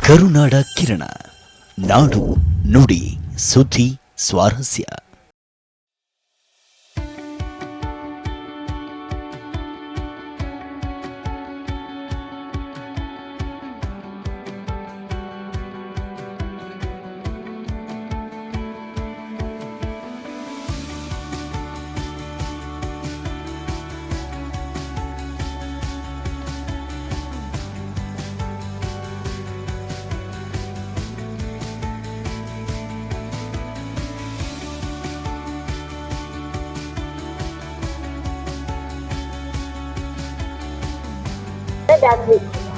ಕರುನಾಡ ಕಿರಣ, ನಾಡು ನುಡಿ ಸುದ್ದಿ ಸ್ವಾರಸ್ಯ.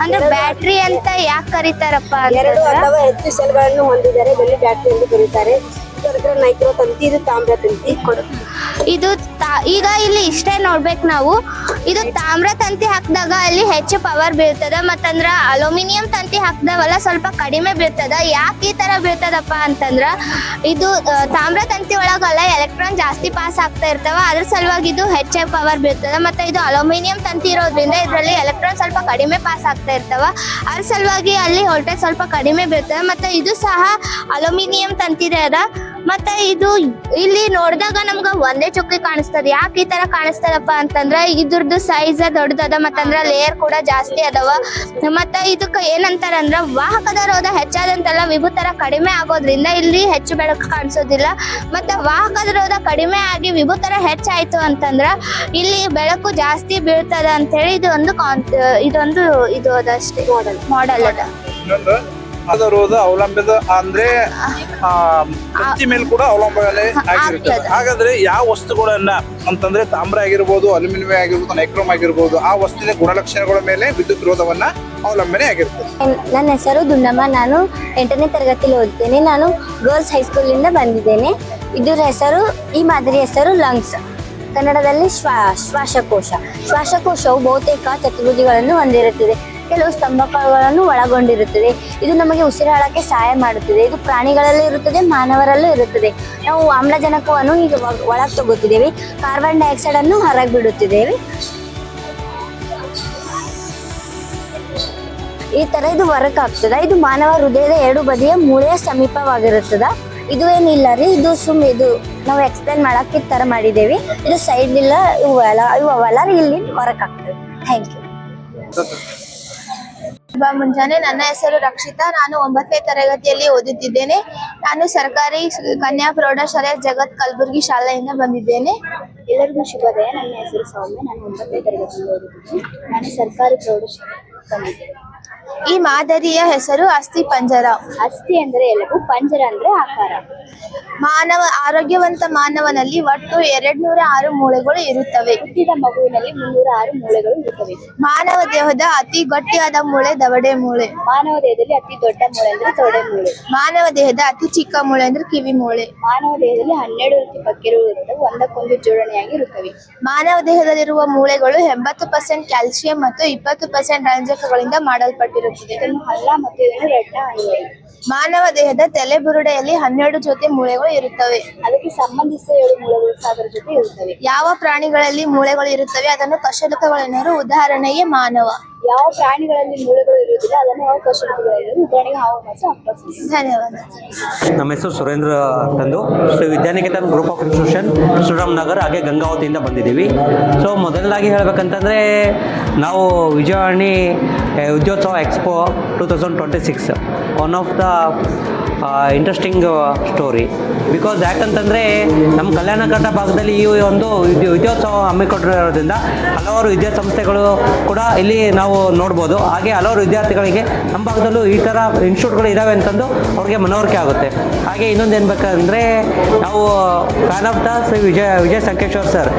ಅಂದ್ರೆ ಬ್ಯಾಟ್ರಿ ಅಂತ ಯಾಕೆ ಕರೀತಾರಪ್ಪ ಎರಡು ಅಥವಾ ಹೆಚ್ಚು ಸೆಲ್ಗಳನ್ನು ಹೊಂದಿದ್ದಾರೆ ಬೆಳ್ಳಿ ಬ್ಯಾಟ್ರಿ ಎಂದು ಕರೀತಾರೆ. ಇದರ ನೈಕ್ರೋ ತಂತಿ, ಇದು ತಾಮ್ರ ತಂತಿ. ಇದು ಈಗ ಇಲ್ಲಿ ಇಷ್ಟೇ ನೋಡ್ಬೇಕು ನಾವು. ಇದು ತಾಮ್ರ ತಂತಿ ಹಾಕಿದಾಗ ಅಲ್ಲಿ ಹೆಚ್ಚು ಪವರ್ ಬೀಳ್ತದ, ಮತ್ತಂದ್ರ ಅಲ್ಯೂಮಿನಿಯಂ ತಂತಿ ಹಾಕ್ದವಲ್ಲ ಸ್ವಲ್ಪ ಕಡಿಮೆ ಬೀಳ್ತದ. ಯಾಕೆ ಈ ತರ ಬೀಳ್ತದಪ್ಪ ಅಂತಂದ್ರ ಇದು ತಾಮ್ರ ತಂತಿ ಒಳಗಲ್ಲ ಎಲೆಕ್ಟ್ರಾನ್ ಜಾಸ್ತಿ ಪಾಸ್ ಆಗ್ತಾ ಇರ್ತಾವ, ಅದ್ರ ಸಲುವಾಗಿ ಇದು ಹೆಚ್ಚು ಪವರ್ ಬೀಳ್ತದ. ಮತ್ತೆ ಇದು ಅಲ್ಯೂಮಿನಿಯಂ ತಂತಿ ಇರೋದ್ರಿಂದ ಇದರಲ್ಲಿ ಎಲೆಕ್ಟ್ರಾನ್ ಸ್ವಲ್ಪ ಕಡಿಮೆ ಪಾಸ್ ಆಗ್ತಾ ಇರ್ತಾವ, ಅದ್ರ ಸಲುವಾಗಿ ಅಲ್ಲಿ ವೋಲ್ಟೇಜ್ ಸ್ವಲ್ಪ ಕಡಿಮೆ ಬೀಳ್ತದೆ. ಮತ್ತೆ ಇದು ಸಹ ಅಲ್ಯೂಮಿನಿಯಂ ತಂತಿದೆ ಅದ. ಮತ್ತೆ ಇದು ಇಲ್ಲಿ ನೋಡಿದಾಗ ನಮ್ಗ ಒಂದೇ ಚುಕ್ಕಿ ಕಾಣಿಸ್ತದೆ. ಯಾಕೆ ಈ ತರ ಕಾಣಿಸ್ತದಪ್ಪ ಅಂತಂದ್ರ ಇದ್ರದ್ದು ಸೈಜ್ ದೊಡ್ಡದದ, ಮತ್ತಂದ್ರ ಲೇಯರ್ ಕೂಡ ಜಾಸ್ತಿ ಅದಾವ. ಮತ್ತೆ ಇದಕ್ಕ ಏನಂತಾರಂದ್ರ ವಾಹಕದ ರೋಧ ಹೆಚ್ಚಾದಂತೆಲ್ಲ ವಿಭುತರ ಕಡಿಮೆ ಆಗೋದ್ರಿಂದ ಇಲ್ಲಿ ಹೆಚ್ಚು ಬೆಳಕು ಕಾಣಿಸೋದಿಲ್ಲ. ಮತ್ತೆ ವಾಹಕದ ರೋಧ ಕಡಿಮೆ ಆಗಿ ವಿಭುತರ ಹೆಚ್ಚಾಯ್ತು ಅಂತಂದ್ರ ಇಲ್ಲಿ ಬೆಳಕು ಜಾಸ್ತಿ ಬೀಳ್ತದ ಅಂತ ಹೇಳಿ ಇದು ಅದಷ್ಟೇ ಮಾಡೆಲ್ ಅದ. ರೋಧ ಅವಲಂಬಿತ ಅಂದ್ರೆ ತಂತಿ ಮೇಲೆ ಕೂಡ ಅವಲಂಬನೆ ಆಗಿರ್ತದೆ. ಹಾಗಾದ್ರೆ ಯಾವ ವಸ್ತುಗಳನ್ನ ಅಂತಂದ್ರೆ ತಾಮ್ರ ಆಗಿರ್ಬೋದು, ಅಲ್ಯೂಮಿನಿಯಂ ಆಗಿರ್ಬೋದು, ನೈಕ್ರೋಮ್ ಆಗಿರ್ಬೋದು, ಆ ವಸ್ತುವಿನ ಗುಣಲಕ್ಷಣಗಳ ಮೇಲೆ ವಿದ್ಯುತ್ ರೋಧವನ್ನ ಅವಲಂಬನೆ ಆಗಿರ್ತದೆ. ನನ್ನ ಹೆಸರು ದುಂಡಮ್ಮ. ನಾನು 8ನೇ ತರಗತಿಯಲ್ಲಿ ಓದ್ತೇನೆ. ನಾನು ಗರ್ಲ್ಸ್ ಹೈಸ್ಕೂಲಿಂದ ಬಂದಿದ್ದೇನೆ. ಇದರ ಹೆಸರು, ಈ ಮಾದರಿ ಹೆಸರು ಲಂಗ್ಸ್, ಕನ್ನಡದಲ್ಲಿ ಶ್ವಾಸಕೋಶ. ಶ್ವಾಸಕೋಶವು ಬಹುತೇಕ ಚತುರ್ಭುಜಗಳನ್ನು ಹೊಂದಿರುತ್ತದೆ, ಕೆಲವು ಸ್ತಂಭಕಗಳನ್ನು ಒಳಗೊಂಡಿರುತ್ತದೆ. ಇದು ನಮಗೆ ಉಸಿರಾಡಕ್ಕೆ ಸಹಾಯ ಮಾಡುತ್ತದೆ. ಇದು ಪ್ರಾಣಿಗಳಲ್ಲಿ ಇರುತ್ತದೆ, ಮಾನವರಲ್ಲೂ ಇರುತ್ತದೆ. ನಾವು ಆಮ್ಲಜನಕವನ್ನು ಈಗ ಒಳಗೆ ತಗೋತಿದ್ದೇವೆ, ಕಾರ್ಬನ್ ಡೈಆಕ್ಸೈಡ್ ಅನ್ನು ಹೊರಗೆ ಬಿಡುತ್ತಿದ್ದೇವೆ. ಈ ತರ ಇದು ವರ್ಕ್ ಆಗ್ತದ. ಇದು ಮಾನವ ಹೃದಯದ ಎರಡು ಬದಿಯ ಮೂಳೆಯ ಸಮೀಪವಾಗಿರುತ್ತದ. ಇದು ಏನಿಲ್ಲ ರೀ, ಇದು ಇದು ನಾವು ಎಕ್ಸ್ಪ್ಲೇನ್ ಮಾಡಕ್ಕೆ ಈ ತರ ಮಾಡಿದ್ದೇವೆ. ಇದು ಸೈಡ್ ಇಲ್ಲ, ಇವೆಲ್ಲ ಇಲ್ಲಿ ವರ್ಕ್ ಆಗ್ತದೆ. Thank you. ಮುಂಜಾನೆ. ನನ್ನ ಹೆಸರು ರಕ್ಷಿತಾ. ನಾನು 9ನೇ ತರಗತಿಯಲ್ಲಿ ಓದುತ್ತಿದ್ದೇನೆ. ನಾನು ಸರ್ಕಾರಿ ಕನ್ಯಾ ಪ್ರೌಢಶಾಲೆ ಜಗತ್ ಕಲಬುರ್ಗಿ ಶಾಲೆಯಿಂದ ಬಂದಿದ್ದೇನೆ. ಎಲ್ಲರಿಗೂ ಶುಭೋದಯ. ನನ್ನ ಹೆಸರು ಸೌಮ್ಯ. ನಾನು 9ನೇ ತರಗತಿಯಲ್ಲಿ ಓದುತ್ತಿದ್ದೇನೆ. ನಾನು ಸರ್ಕಾರಿ ಪ್ರೌಢಶಾಲೆ ಬಂದಿದ್ದೇನೆ. ಈ ಮಾದರಿಯ ಹೆಸರು ಅಸ್ಥಿ ಪಂಜರ. ಅಸ್ಥಿ ಅಂದ್ರೆ ಎಲುಬು, ಪಂಜರ ಅಂದ್ರೆ ಆಕಾರ. ಆರೋಗ್ಯವಂತ ಮಾನವನಲ್ಲಿ ಒಟ್ಟು 206 ಮೂಳೆಗಳು ಇರುತ್ತವೆ. ಹುಟ್ಟಿದ ಮಗುವಿನಲ್ಲಿ 306 ಮೂಳೆಗಳು ಇರುತ್ತವೆ. ಮಾನವ ದೇಹದ ಅತಿ ಗಟ್ಟಿಯಾದ ಮೂಳೆ ದವಡೆ ಮೂಳೆ. ಮಾನವ ದೇಹದಲ್ಲಿ ಅತಿ ದೊಡ್ಡ ಮೂಳೆ ಅಂದ್ರೆ ತೊಡೆ ಮೂಳೆ. ಮಾನವ ದೇಹದ ಅತಿ ಚಿಕ್ಕ ಮೂಳೆ ಅಂದ್ರೆ ಕಿವಿ ಮೂಳೆ. ಮಾನವ ದೇಹದಲ್ಲಿ 12 ರೀತಿ ಪಕ್ಕೆಗಳು ಇರುತ್ತವೆ, ಒಂದಕ್ಕೊಂದು ಜೋಡಣೆಯಾಗಿ ಇರುತ್ತವೆ. ಮಾನವ ದೇಹದಲ್ಲಿರುವ ಮೂಳೆಗಳು 80% ಕ್ಯಾಲ್ಸಿಯಂ ಮತ್ತು 20% ರಂಜಕಗಳಿಂದ ಮಾಡಲ್ಪಟ್ಟಿರುತ್ತದೆ. ಇದನ್ನು ಹಲ್ಲ ಮತ್ತು ಇದನ್ನು ರೆಟ್ನ ಅನ್ನುವರು. ಮಾನವ ದೇಹದ ತಲೆಬುರುಡೆಯಲ್ಲಿ 12 ಜೊತೆ ಮೂಳೆಗಳು ಇರುತ್ತವೆ. ಅದಕ್ಕೆ ಸಂಬಂಧಿಸಿದ 7 ಮೂಳೆಗಳು ಅದರ ಜೊತೆ ಇರುತ್ತವೆ. ಯಾವ ಪ್ರಾಣಿಗಳಲ್ಲಿ ಮೂಳೆಗಳು ಇರುತ್ತವೆ ಅದನ್ನು ಕಶೇರುಕಗಳೆನ್ನರು. ಉದಾಹರಣೆಗೆ ಮಾನವ. ಯಾವ ಪ್ರಾಣಿಗಳಲ್ಲಿ ಮೂಳೆಗಳು ಇರುವುದಿಲ್ಲ ಅದನ್ನು ಯಾವ ಕಶೇರುಕಗಳೆನ್ನರು. ಉದಾಹರಣೆಗೆ ಹಾವು ಮತ್ತು ಅಪ್ಪಸ. ಧನ್ಯವಾದ. ನಮ್ಮ ಹೆಸರು ಸುರೇಂದ್ರ ತಂದು Shri Vidyaniketan group of institution Shriram Nagar ಹಾಗೆ ಗಂಗಾವತಿಯಿಂದ ಬಂದಿದ್ದೀವಿ. ಸೊ ಮೊದಲದಾಗಿ ಹೇಳ್ಬೇಕಂತಂದರೆ ನಾವು Vijayavani Udyotsava expo 2026 one of the interesting story. Because ಯಾಕಂತಂದರೆ ನಮ್ಮ ಕಲ್ಯಾಣ ಕರ್ನಾಟಕ ಭಾಗದಲ್ಲಿ ಈ ಒಂದು ವಿದ್ಯೋತ್ಸವ ಹಮ್ಮಿಕೊಂಡಿರೋದ್ರಿಂದ ಹಲವಾರು ವಿದ್ಯಾಸಂಸ್ಥೆಗಳು ಕೂಡ ಇಲ್ಲಿ ನಾವು ನೋಡ್ಬೋದು. ಹಾಗೆ ಹಲವಾರು ವಿದ್ಯಾರ್ಥಿಗಳಿಗೆ ನಮ್ಮ ಭಾಗದಲ್ಲೂ ಈ ಥರ ಇನ್ಸ್ಟಿಟ್ಯೂಟ್ಗಳು ಇದ್ದಾವೆ ಅಂತಂದು ಅವ್ರಿಗೆ ಮನವರಿಕೆ ಆಗುತ್ತೆ. ಹಾಗೆ ಇನ್ನೊಂದು ಏನು ಬೇಕಂದರೆ ನಾವು fan of the Shri Vijay Sankeshwar sir.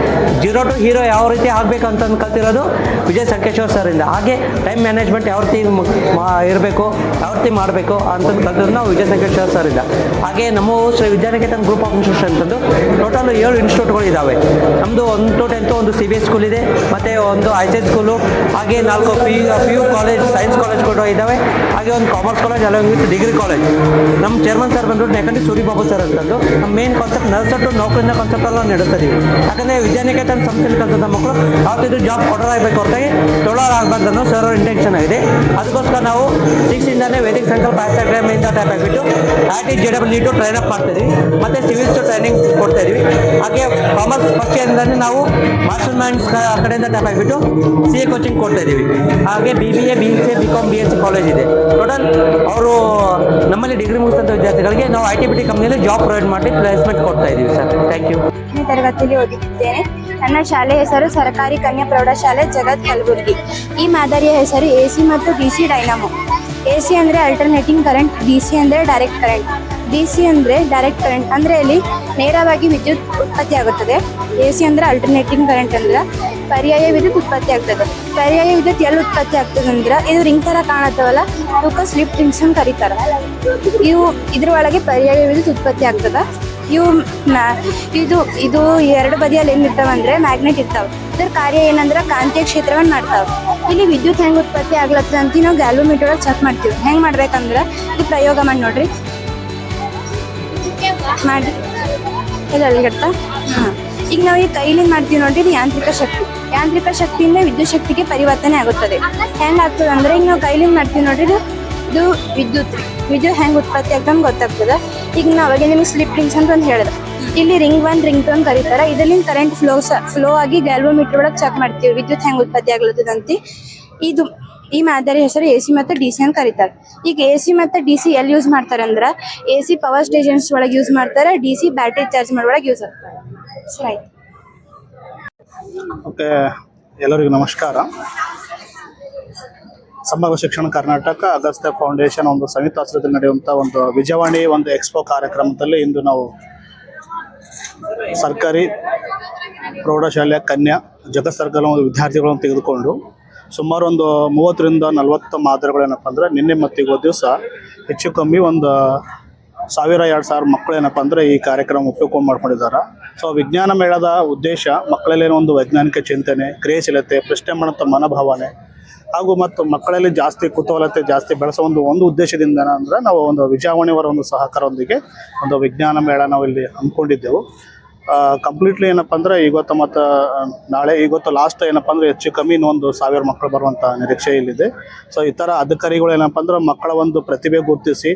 0 to hero ಯಾವ ರೀತಿ ಆಗಬೇಕು ಅಂತಂದು ಕಲ್ತಿರೋದು ವಿಜಯ್ ಸಂಕೇಶ್ವರ್ ಸರಿಂದ. ಹಾಗೆ ಟೈಮ್ ಮ್ಯಾನೇಜ್ಮೆಂಟ್ ಯಾವ ರೀತಿ ಇರಬೇಕು, ಯಾವ ರೀತಿ ಮಾಡಬೇಕು ಅಂತಂದು ಕಲ್ತಿರೋದು ನಾವು ವಿಜಯ್ ಸಂಕೇಶ್ವರ್ ವೆಂಕಟೇಶ್ವರ ಸರ್ ಇದ್ದ. ಹಾಗೆ ನಮ್ಮ Shri Vidyaniketan group of institution ಅಂತಂದು ಟೋಟಲ್ 7 ಇನ್ಸ್ಟಿಟ್ಯೂಟ್ಗಳು ಇದ್ದಾವೆ. ನಮ್ಮದು 1 to 10 ಒಂದು CBSE ಸ್ಕೂಲ್ ಇದೆ, ಮತ್ತು ಒಂದು ICS ಸ್ಕೂಲು, ಹಾಗೆ 4 PU ಕಾಲೇಜ್, ಸೈನ್ಸ್ ಕಾಲೇಜ್ ಕೂಡ ಇದ್ದಾವೆ, ಹಾಗೆ ಒಂದು commerce college along with degree college. ನಮ್ಮ ಚೇರ್ಮನ್ ಸರ್ ಬಂದ್ಬಿಟ್ಟು ಯಾಕಂದರೆ ಸೂರಿಬಾಬು ಸರ್ ಅಂತಂದು ನಮ್ಮ ಮೇನ್ ಕಾನ್ಸೆಪ್ಟ್ ನರ್ಸರ್ ಟು ನೌಕರಿನ ಕಾನ್ಸೆಪ್ಟಲ್ಲಿ ನಾವು ನಡೆಸ್ತಾ ಇದೀವಿ. ಯಾಕಂದರೆ ವಿದ್ಯಾನಿಕೇತನ್ ಸಂಸ್ಥೆಯಲ್ಲಿ ಕಲಿತಂಥ ಮಕ್ಕಳು ಯಾವತ್ತಿದ್ರು ಜಾಬ್ ಕೊಡೋರಾಗಬೇಕು ಹೊರತಾಗಿ ತೊಳೋರಾಗಬಾರ್ದು ಅನ್ನೋ ಸರ್ ಅವ್ರ ಇಂಟೆನ್ಷನ್ ಆಗಿದೆ. ಅದಕ್ಕೋಸ್ಕರ ನಾವು 6ಇಂದಾನೇ ವೇದಿಕ್ ಸಂಕಲ್ಪ ಪ್ಯಾಸ್ಟಾಗ್ರಾಮಿಂದ ಟೈಪ್ ಆಗಿಬಿಟ್ಟು JEE ಟ್ರೈನ್ ಅಪ್ ಮಾಡ್ತಾಯಿದ್ದೀವಿ, ಮತ್ತು ಸಿವಿಲ್ಸ್ ಟ್ರೈನಿಂಗ್ ಕೊಡ್ತಾ ಇದೀವಿ. ಹಾಗೆ ಕಾಮರ್ಸ್ ಫಸ್ಟ್ ಇಯರ್ಯಿಂದಾನೇ ನಾವು ಮಾಸ್ಟರ್ ಮೈಂಡ್ಸ್ ಕಡೆಯಿಂದ ಟೈಪ್ ಆಗಿಬಿಟ್ಟು CA ಕೋಚಿಂಗ್ ಕೊಡ್ತಾ ಇದ್ದೀವಿ. ಹಾಗೆ BBA, BCA, BCom, BSc college ಇದೆ. ಟೋಟಲ್ ಅವರು ನಮ್ಮಲ್ಲಿ ಡಿಗ್ರಿ ಮುಗಿಸಿದಂಥ ವಿದ್ಯಾರ್ಥಿಗಳಿಗೆ ನಾವು IT-BT ಕಂಪ್ನಿಯಲ್ಲಿ ಜಾಬ್ ಪ್ರೊವೈಡ್ ಮಾಡಿ ಪ್ಲೇಸ್ಮೆಂಟ್ ಕೊಡ್ತಾ ಇದ್ದೀವಿ ಸರ್. Thank you. ತರಗತಿಯಲ್ಲಿ ಓದುತ್ತಿದ್ದೇನೆ. ನನ್ನ ಶಾಲೆ ಹೆಸರು ಸರ್ಕಾರಿ ಕನ್ಯಾ ಪ್ರೌಢಶಾಲೆ ಜಗತ್ ಕಲಬುರಗಿ. ಈ ಮಾದರಿಯ ಹೆಸರು AC ಮತ್ತು DC ಡೈನಾಮೋ. AC ಅಂದರೆ ಅಲ್ಟರ್ನೇಟಿಂಗ್ ಕರೆಂಟ್, DC ಅಂದರೆ ಡೈರೆಕ್ಟ್ ಕರೆಂಟ್. DC ಅಂದರೆ ಡೈರೆಕ್ಟ್ ಕರೆಂಟ್ ಅಂದರೆ ಇಲ್ಲಿ ನೇರವಾಗಿ ವಿದ್ಯುತ್ ಉತ್ಪತ್ತಿ ಆಗುತ್ತದೆ. AC ಅಂದರೆ ಅಲ್ಟರ್ನೇಟಿಂಗ್ ಕರೆಂಟ್ ಅಂದ್ರೆ ಪರ್ಯಾಯ ವಿದ್ಯುತ್ ಉತ್ಪತ್ತಿ ಆಗ್ತದೆ. ಪರ್ಯಾಯ ವಿದ್ಯುತ್ ಎಲ್ಲಿ ಉತ್ಪತ್ತಿ ಆಗ್ತದೆ ಅಂದ್ರೆ ಇದು ರಿಂಗ್ ಥರ ಕಾಣತ್ತವಲ್ಲ, ಇವಕ್ಕೆ ಸ್ಲಿಪ್ ರಿಂಗ್ಸ್ ಅಂತ ಕರೀತಾರೆ. ಇದ್ರ ಒಳಗೆ ಪರ್ಯಾಯ ವಿದ್ಯುತ್ ಉತ್ಪತ್ತಿ ಆಗ್ತದೆ. ಇದು ಎರಡು ಬದಿಯಲ್ಲಿ ಏನಿರ್ತಾವೆ ಅಂದರೆ ಮ್ಯಾಗ್ನೆಟ್ ಇರ್ತಾವೆ. ಇದ್ರ ಕಾರ್ಯ ಏನಂದ್ರೆ ಕಾಂತೀಯ ಕ್ಷೇತ್ರವನ್ನು ಮಾಡ್ತಾವೆ. ಇಲ್ಲಿ ವಿದ್ಯುತ್ ಹೆಂಗೆ ಉತ್ಪತ್ತಿ ಆಗ್ಲತ್ತದ ಅಂತ ನಾವು ಗ್ಯಾಲ್ವೋಮೀಟರ್ ಒಳಗೆ ಚೆಕ್ ಮಾಡ್ತೀವಿ. ಹೆಂಗೆ ಮಾಡ್ಬೇಕಂದ್ರೆ ಇದು ಪ್ರಯೋಗ ಮಾಡಿ ನೋಡ್ರಿ, ಮಾಡಿ ಇಲ್ಲ ಅಲ್ಲಿಗತ್ತ. ಈಗ ನಾವು ಈ ಕೈಲಿಂದ ಮಾಡ್ತೀವಿ ನೋಡ್ರಿ, ಇದು ಯಾಂತ್ರಿಕ ಶಕ್ತಿ. ಯಾಂತ್ರಿಕ ಶಕ್ತಿಯಿಂದ ವಿದ್ಯುತ್ ಶಕ್ತಿಗೆ ಪರಿವರ್ತನೆ ಆಗುತ್ತದೆ. ಹೆಂಗಾಗ್ತದೆ ಅಂದರೆ ಈಗ ನಾವು ಕೈಲಿಂದ ಮಾಡ್ತೀವಿ ನೋಡ್ರಿ, ಇದು ವಿದ್ಯುತ್ ಹೆಂಗೆ ಉತ್ಪತ್ತಿ ಆಗ್ತದೆ ಗೊತ್ತಾಗ್ತದೆ. ಈಗ ನಾವು ಅವಾಗ ನಿಮಗೆ ಸ್ಲಿಪ್ ರಿಂಗ್ಸ್ ಅಂತ ಒಂದು ಹೇಳಿದೆ. ಇಲ್ಲಿ ರಿಂಗ್ 1 ರಿಂಗ್ 2 ಅಂತ ಕರೀತಾರೆ. ಇದರಿಂದ ಕರೆಂಟ್ ಫ್ಲೋ ಆಗಿ ಗ್ಯಾಲ್ವೋಮೀಟರ್ ಒಳಗೆ ಚೆಕ್ ಮಾಡ್ತೀವಿ ವಿದ್ಯುತ್ ಹೆಂಗೆ ಉತ್ಪತ್ತಿ ಆಗ್ಲತ್ತದಂತ. ಈ ಮಾದರಿ ಹೆಸರು AC ಮತ್ತು DC ಅಂತ ಕರೀತಾರೆ. ಈಗ AC ಮತ್ತು DC ಎಲ್ಲಿ ಯೂಸ್ ಮಾಡ್ತಾರೆ ಅಂದ್ರೆ AC ಪವರ್ ಸ್ಟೇಷನ್ಸ್ ಒಳಗೆ ಯೂಸ್ ಮಾಡ್ತಾರೆ, DC ಬ್ಯಾಟ್ರಿ ಚಾರ್ಜ್ ಮಾಡೋಳಗೆ ಯೂಸ್ ಆಗ್ತಾರೆ. ಸರಿ, ಆಯ್ತು. ಓಕೆ, ಎಲ್ಲರಿಗೂ ನಮಸ್ಕಾರ. ಸಮಗ್ರ ಶಿಕ್ಷಣ ಕರ್ನಾಟಕ ಅಗಸ್ತ್ಯ ಫೌಂಡೇಶನ್ ಒಂದು ಸಂಯುಕ್ತ ಆಶ್ರಯದಲ್ಲಿ ನಡೆಯುವಂಥ ಒಂದು ವಿಜಯವಾಣಿ ಒಂದು ಎಕ್ಸ್ಪೋ ಕಾರ್ಯಕ್ರಮದಲ್ಲಿ ಇಂದು ನಾವು ಸರ್ಕಾರಿ ಪ್ರೌಢಶಾಲೆಯ ಕನ್ಯಾ ಜಗತ್ ಸರ್ಕಲ್ ಒಂದು ವಿದ್ಯಾರ್ಥಿಗಳನ್ನು ತೆಗೆದುಕೊಂಡು ಸುಮಾರು ಒಂದು 30ರಿಂದ 40 ಮಾದರಿಗಳೇನಪ್ಪ ಅಂದರೆ ನಿನ್ನೆ ಮತ್ತು ಇವತ್ತು ದಿವಸ ಹೆಚ್ಚು ಕಮ್ಮಿ ಒಂದು 1000-2000 ಮಕ್ಕಳು ಏನಪ್ಪ ಅಂದರೆ ಈ ಕಾರ್ಯಕ್ರಮ ಉಪಯೋಗ ಮಾಡ್ಕೊಂಡಿದ್ದಾರೆ. ಸೊ ವಿಜ್ಞಾನ ಮೇಳದ ಉದ್ದೇಶ ಮಕ್ಕಳಲ್ಲಿ ಒಂದು ವೈಜ್ಞಾನಿಕ ಚಿಂತನೆ, ಕ್ರಿಯಾಶೀಲತೆ, ಪ್ರಶ್ನೆ ಮಾಡುವಂಥ ಮನೋಭಾವನೆ ಹಾಗೂ ಮತ್ತು ಮಕ್ಕಳಲ್ಲಿ ಜಾಸ್ತಿ ಕುತೂಹಲತೆ ಜಾಸ್ತಿ ಬೆಳೆಸೋ ಒಂದು ಉದ್ದೇಶದಿಂದ ಅಂದರೆ ನಾವು ಒಂದು ವಿಜಯವಾಣಿಯವರ ಒಂದು ಸಹಕಾರದೊಂದಿಗೆ ಒಂದು ವಿಜ್ಞಾನ ಮೇಳ ನಾವು ಇಲ್ಲಿ ಹಮ್ಮಿಕೊಂಡಿದ್ದೆವು. ಕಂಪ್ಲೀಟ್ಲಿ ಏನಪ್ಪ ಅಂದರೆ ಇವತ್ತು ಮತ್ತು ನಾಳೆ ಇವತ್ತು ಲಾಸ್ಟ್ ಏನಪ್ಪ ಅಂದರೆ ಹೆಚ್ಚು ಕಮ್ಮಿ ಇನ್ನೊಂದು 1000 ಮಕ್ಕಳು ಬರುವಂಥ ನಿರೀಕ್ಷೆ ಇಲ್ಲಿದೆ. ಸೊ ಈ ಥರ ಅಧಿಕಾರಿಗಳು ಏನಪ್ಪ ಅಂದ್ರೆ ಮಕ್ಕಳ ಒಂದು ಪ್ರತಿಭೆ ಗುರುತಿಸಿ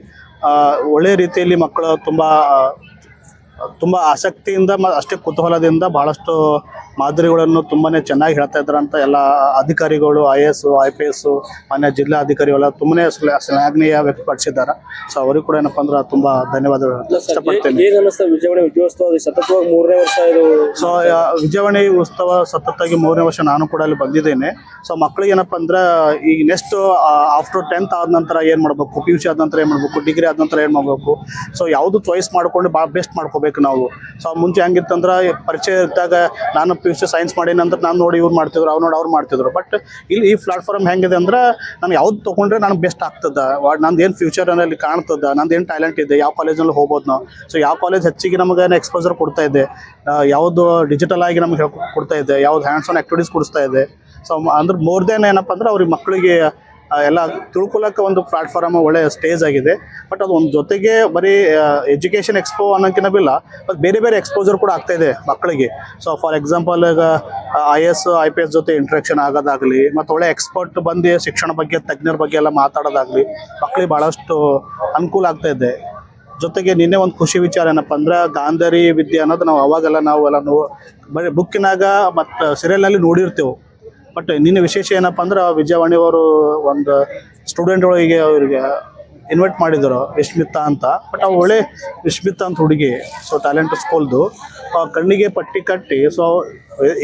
ಒಳ್ಳೆಯ ರೀತಿಯಲ್ಲಿ ಮಕ್ಕಳು ತುಂಬ ಆಸಕ್ತಿಯಿಂದ ಅಷ್ಟೇ ಕುತೂಹಲದಿಂದ ಭಾಳಷ್ಟು ಮಾದರಿಗಳನ್ನು ತುಂಬಾ ಚೆನ್ನಾಗಿ ಹೇಳ್ತಾ ಇದ್ದಾರೆ ಅಂತ ಎಲ್ಲ ಅಧಿಕಾರಿಗಳು IAS, IPS, ಮಾನ್ಯ ಜಿಲ್ಲಾ ಅಧಿಕಾರಿಗಳು ತುಂಬನೇ ಶ್ಲಾಘನೀಯ ವ್ಯಕ್ತಪಡಿಸಿದ್ದಾರೆ. ಸೊ ಅವರಿಗೂ ಕೂಡ ಏನಪ್ಪ ಅಂದ್ರೆ ತುಂಬ ಧನ್ಯವಾದಗಳು ಇಷ್ಟಪಡ್ತೇನೆ. ಸತತವಾಗಿ 3ನೇ ವರ್ಷ ಇದು. ಸೊ ವಿಜಯವಾಣಿ ಉತ್ಸವ ಸತತವಾಗಿ 3ನೇ ವರ್ಷ ನಾನು ಕೂಡ ಅಲ್ಲಿ ಬಂದಿದ್ದೇನೆ. ಸೊ ಮಕ್ಕಳಿಗೆ ಏನಪ್ಪ ಅಂದ್ರೆ ಈಗ ನೆಕ್ಸ್ಟ್ ಆಫ್ಟರ್ 10th ಆದ ನಂತರ ಏನು ಮಾಡಬೇಕು, PUC ಆದ ನಂತರ ಏನು ಮಾಡಬೇಕು, ಡಿಗ್ರಿ ಆದ ನಂತರ ಏನು ಮಾಡಬೇಕು, ಸೊ ಯಾವುದು ಚಾಯ್ಸ್ ಮಾಡ್ಕೊಂಡು ಭಾಳ ಬೆಸ್ಟ್ ಮಾಡ್ಕೋಬೇಕು ನಾವು. ಸೊ ಮುಂಚೆ ಹೆಂಗಿತ್ತಂದ್ರೆ ಪರಿಚಯ ಇದ್ದಾಗ ನಾನು PUC ಸೈನ್ಸ್ ಮಾಡಿ ನಂತರ ನಾನು ನೋಡಿ ಇವ್ರು ಮಾಡ್ತಿದ್ರು, ಅವ್ರು ಮಾಡ್ತಿದ್ರು. ಬಟ್ ಇಲ್ಲಿ ಈ ಪ್ಲಾಟ್ಫಾರ್ಮ್ ಹೆಂಗಿದೆ ಅಂದ್ರೆ ನಾನು ಯಾವ್ದು ತೊಗೊಂಡ್ರೆ ನನಗೆ ಬೆಸ್ಟ್ ಆಗ್ತದೆ, ನಂದು ಏನು ಫ್ಯೂಚರ್ ಅಲ್ಲಿ ಕಾಣ್ತದೆ, ನಂದು ಏನು ಟ್ಯಾಲೆಂಟ್ ಇದೆ, ಯಾವ ಕಾಲೇಜಲ್ಲಿ ಹೋಗ್ಬೋದು ನಾವು, ಸೊ ಯಾವ ಕಾಲೇಜ್ ಹೆಚ್ಚಿಗೆ ನಮಗೆ ಎಕ್ಸ್ಪೋಜರ್ ಕೊಡ್ತಾ ಇದೆ, ಯಾವುದು ಡಿಜಿಟಲ್ ಆಗಿ ನಮಗೆ ಕೊಡ್ತಾ ಇದೆ, ಯಾವ್ದು ಹ್ಯಾಂಡ್ಸ್ ಆನ್ ಆ್ಯಕ್ಟಿವಿಟೀಸ್ ಕೊಡಿಸ್ತಾ ಇದೆ. ಸೊ ಅಂದ್ರೆ ಮೋರ್ ದೆನ್ ಏನಪ್ಪ ಅಂದ್ರೆ ಅವ್ರಿಗೆ ಮಕ್ಕಳಿಗೆ ಎಲ್ಲ ತಿಳ್ಕೊಳ್ಳೋಕೆ ಒಂದು ಪ್ಲಾಟ್ಫಾರ್ಮ್ ಒಳ್ಳೆಯ ಸ್ಟೇಜ್ ಆಗಿದೆ. ಬಟ್ ಅದು ಒಂದು ಜೊತೆಗೆ ಬರೀ ಎಜುಕೇಷನ್ ಎಕ್ಸ್ಪೋ ಅನ್ನೋಕ್ಕಿಂತ ಬಿಲ್ಲ, ಬಟ್ ಬೇರೆ ಬೇರೆ ಎಕ್ಸ್ಪೋಜರ್ ಕೂಡ ಆಗ್ತಾ ಇದೆ ಮಕ್ಕಳಿಗೆ. ಸೊ ಫಾರ್ ಎಕ್ಸಾಂಪಲ್ ಈಗ IAS, IPS ಜೊತೆ ಇಂಟ್ರಾಕ್ಷನ್ ಆಗೋದಾಗಲಿ, ಮತ್ತು ಒಳ್ಳೆ ಎಕ್ಸ್ಪರ್ಟ್ ಬಂದು ಶಿಕ್ಷಣ ಬಗ್ಗೆ ತಜ್ಞರ ಬಗ್ಗೆ ಎಲ್ಲ ಮಾತಾಡೋದಾಗಲಿ ಮಕ್ಕಳಿಗೆ ಭಾಳಷ್ಟು ಅನುಕೂಲ ಆಗ್ತಾ ಇದೆ. ಜೊತೆಗೆ ನಿನ್ನೆ ಒಂದು ಖುಷಿ ವಿಚಾರ ಏನಪ್ಪ ಅಂದ್ರೆ ಗಾಂಧಾರಿ ವಿದ್ಯೆ ಅನ್ನೋದು ನಾವು ಅವಾಗೆಲ್ಲ ಬರೀ ಬುಕ್ಕಿನಾಗ ಮತ್ತು ಸೀರಿಯಲ್ನಲ್ಲಿ ನೋಡಿರ್ತೇವೆ. ಬಟ್ ನಿನ್ನೆ ವಿಶೇಷ ಏನಪ್ಪ ಅಂದ್ರೆ ವಿಜಯವಾಣಿಯವರು ಒಂದು ಸ್ಟೂಡೆಂಟ್ಗಳಿಗೆ ಅವರಿಗೆ ಇನ್ವೈಟ್ ಮಾಡಿದರು, ವಿಶ್ಮಿತಾ ಅಂತ. ಬಟ್ ಅವ್ರು ಒಳ್ಳೆ ವಿಶ್ಮಿತಾ ಅಂತ ಹುಡುಗಿ, ಸೊ ಟ್ಯಾಲೆಂಟ್ ಸ್ಕೂಲ್ದು ಕಣ್ಣಿಗೆ ಪಟ್ಟಿ ಕಟ್ಟಿ, ಸೊ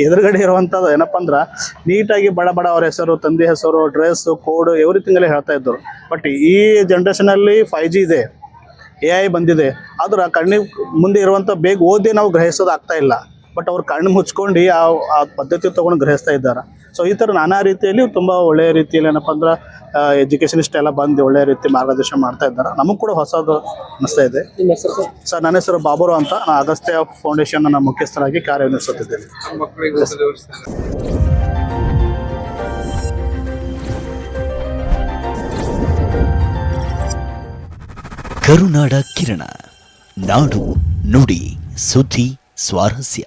ಎದುರುಗಡೆ ಇರುವಂಥದ್ದು ಏನಪ್ಪ ಅಂದ್ರೆ ನೀಟಾಗಿ ಬಡ ಅವ್ರ ಹೆಸರು, ತಂದೆ ಹೆಸರು, ಡ್ರೆಸ್, ಕೋಡ್ ಎವ್ರಿಥಿಂಗಲ್ಲೇ ಹೇಳ್ತಾ ಇದ್ದರು. ಬಟ್ ಈ ಜನ್ರೇಷನಲ್ಲಿ 5G ಇದೆ, AI ಬಂದಿದೆ, ಆದ್ರೆ ಕಣ್ಣಿಗೆ ಮುಂದೆ ಇರುವಂಥ ಬೇಗ ಓದಿ ನಾವು ಗ್ರಹಿಸೋದು ಆಗ್ತಾ ಇಲ್ಲ. ಬಟ್ ಅವ್ರು ಕಣ್ಣು ಮುಚ್ಕೊಂಡು ಆ ಪದ್ಧತಿ ತೊಗೊಂಡು ಗ್ರಹಿಸ್ತಾ ಇದ್ದಾರೆ. ಸೊ ಈ ಥರ ನಾನಾ ರೀತಿಯಲ್ಲಿ ತುಂಬ ಒಳ್ಳೆಯ ರೀತಿಯಲ್ಲಿ ಏನಪ್ಪ ಅಂದ್ರೆ ಎಜುಕೇಷನಿಸ್ಟ್ ಎಲ್ಲ ಬಂದು ಒಳ್ಳೆಯ ರೀತಿ ಮಾರ್ಗದರ್ಶನ ಮಾಡ್ತಾ ಇದ್ದಾರೆ. ನಮಗೆ ಕೂಡ ಹೊಸದು ಅನ್ನಿಸ್ತಾ ಇದೆ. ನಿಮ್ಮ ಹೆಸರು ಸರ್? ಸರ್ ನನ್ನ ಹೆಸರು ಬಾಬುರು ಅಂತ, ನಾನು ಅಗಸ್ತ್ಯ ಫೌಂಡೇಶನ್ ನ ಮುಖ್ಯಸ್ಥರಾಗಿ ಕಾರ್ಯನಿರ್ವಹಿಸುತ್ತಿದ್ದೇನೆ. ಕರುನಾಡ ಕಿರಣ, ನಾಡು ನುಡಿ ಸುದ್ದಿ ಸ್ವಾರಸ್ಯ.